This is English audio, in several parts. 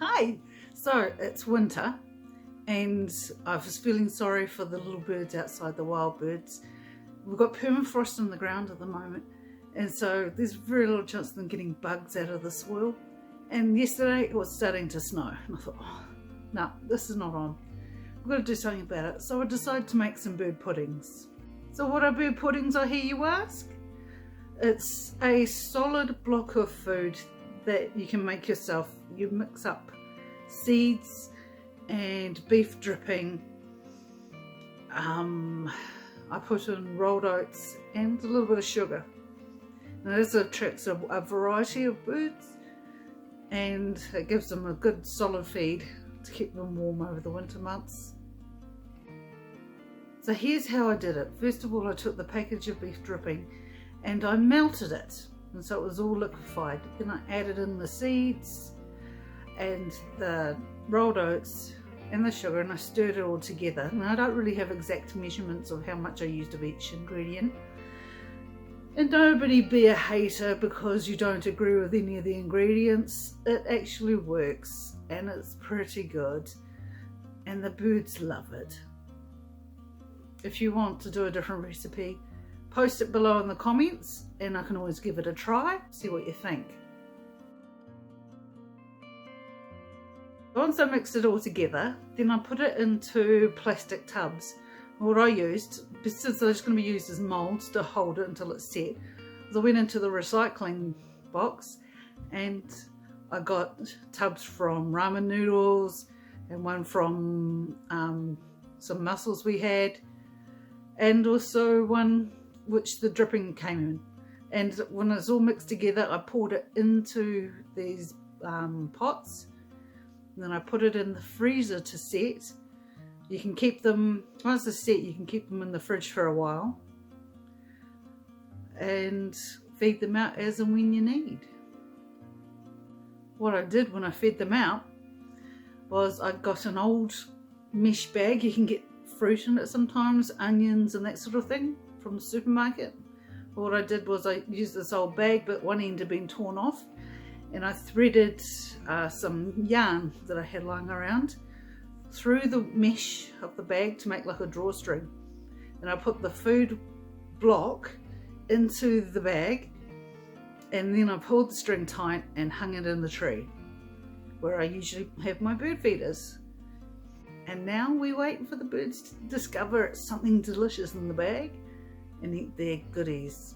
Hi! So it's winter and I was feeling sorry for the little birds outside, the wild birds. We've got permafrost in the ground at the moment, and so there's very little chance of them getting bugs out of the soil. And yesterday it was starting to snow and I thought, oh, no, this is not on. We've got to do something about it. So I decided to make some bird puddings. So what are bird puddings, I hear you ask? It's a solid block of food that you can make yourself. You mix up seeds and beef dripping. I put in rolled oats and a little bit of sugar. Now this attracts a variety of birds and it gives them a good solid feed to keep them warm over the winter months. So here's how I did it. First of all, I took the package of beef dripping and I melted it, and so it was all liquefied. Then I added in the seeds and the rolled oats and the sugar, and I stirred it all together. And I don't really have exact measurements of how much I used of each ingredient. And nobody be a hater because you don't agree with any of the ingredients. It actually works and it's pretty good and the birds love it. If you want to do a different recipe, post it below in the comments and I can always give it a try, see what you think. Once I mixed it all together, then I put it into plastic tubs. What I used, since they're just going to be used as moulds to hold it until it's set, is I went into the recycling box and I got tubs from ramen noodles and one from some mussels we had, and also one which the dripping came in. And when it's all mixed together, I poured it into these pots. And then I put it in the freezer to set. You can keep them, once they're set, you can keep them in the fridge for a while and feed them out as and when you need. What I did when I fed them out was I got an old mesh bag. You can get fruit in it sometimes, onions and that sort of thing from the supermarket. What I did was I used this old bag, but one end had been torn off, and I threaded some yarn that I had lying around through the mesh of the bag to make like a drawstring, and I put the food block into the bag, and then I pulled the string tight and hung it in the tree where I usually have my bird feeders. And now we wait for the birds to discover something delicious in the bag and eat their goodies.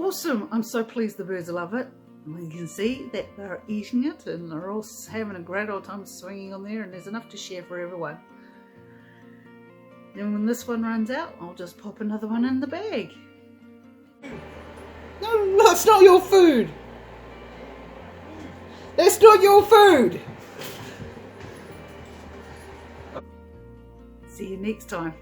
Awesome. I'm so pleased the birds love it. And you can see that they're eating it and they're all having a great old time swinging on there, and there's enough to share for everyone. Then when this one runs out, I'll just pop another one in the bag. No, that's not your food. That's not your food. See you next time.